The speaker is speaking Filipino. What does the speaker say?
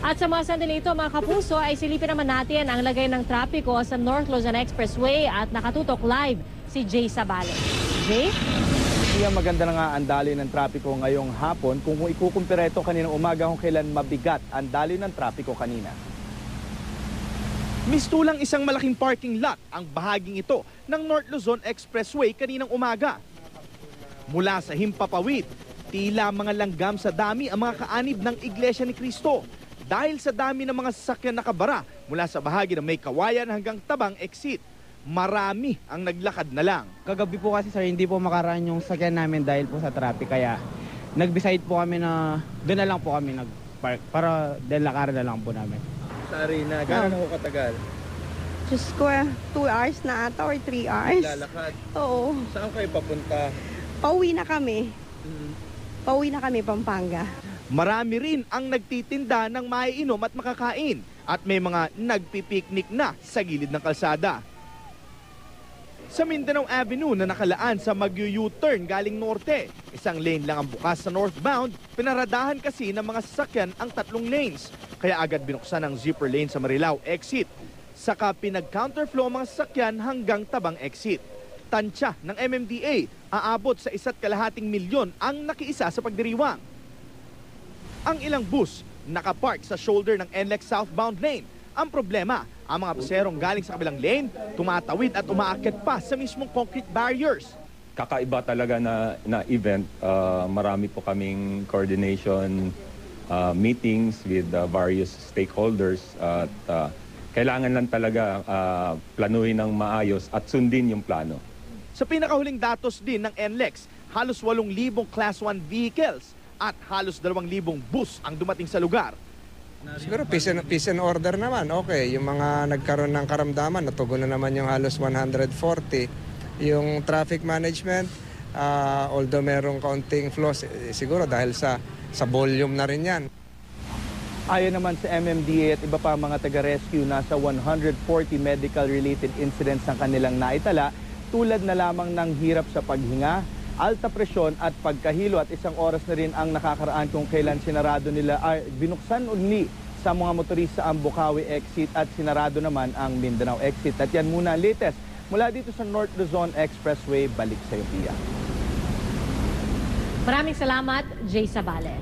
At sa mga sandali ito, mga kapuso, ay silipin naman natin ang lagay ng trapiko sa North Luzon Expressway at nakatutok live si Jay Sabale. Jay? Maganda na nga ang daloy ng trapiko ngayong hapon kung ikukumpira ito kaninang umaga kung kailan mabigat ang daloy ng trapiko kanina. Mistulang isang malaking parking lot ang bahaging ito ng North Luzon Expressway kaninang umaga. Mula sa Himpapawid, tila mga langgam sa dami ang mga kaanib ng Iglesia ni Cristo dahil sa dami ng mga sasakyan nakabara mula sa bahagi ng May Kawayan hanggang Tabang Exit. Marami ang naglakad na lang. Kagabi po kasi sir, hindi po makaraan yung sakyan namin dahil po sa traffic. Kaya nag-decide po kami na doon na lang po kami nag-park para dahil lakaran na lang po namin. Sorry na, gano'n ako katagal? Diyos ko, 2 hours na ata or 3 hours. Lalakad. Oo. Saan kayo papunta? Pauwi na kami. Pauwi na kami, Pampanga. Marami rin ang nagtitinda ng maiinom at makakain at may mga nagpipiknik na sa gilid ng kalsada. Sa Mindanao Avenue na nakalaan sa mag-U-turn galing norte, isang lane lang ang bukas sa northbound, pinaradahan kasi ng mga sasakyan ang 3 lanes. Kaya agad binuksan ang zipper lane sa Marilao exit. Saka pinag-counterflow ang mga sasakyan hanggang Tabang exit. Tansya ng MMDA, aabot sa 1.2 milyon ang nakiisa sa pagdiriwang. Ang ilang bus nakapark sa shoulder ng NLEX southbound lane. Ang problema, ang mga buserong galing sa kabilang lane, tumatawid at umaakyat pa sa mismong concrete barriers. Kakaiba talaga na event. Marami po kaming coordination meetings with various stakeholders at kailangan lang talaga planuhin ng maayos at sundin yung plano. Sa pinakahuling datos din ng NLEX, halos 8,000 Class 1 vehicles at halos 2,000 bus ang dumating sa lugar. Siguro peace and order naman, okay. Yung mga nagkaroon ng karamdaman, natugon na naman yung halos 140. Yung traffic management, although merong kaunting flaws, siguro dahil sa volume na rin yan. Ayon naman sa MMDA at iba pa mga taga-rescue, nasa 140 medical-related incidents ang kanilang naitala, tulad na lamang ng hirap sa paghinga, alta presyon at pagkahilo, at 1 oras na rin ang nakakaraan kung kailan sinarado nila binuksan uli sa mga motorista ang Bukawi exit at sinarado naman ang Mindanao exit. At yan muna ang latest mula dito sa North Luzon Expressway. Balik sa iyo, Pia. Maraming salamat, Jay Sabale.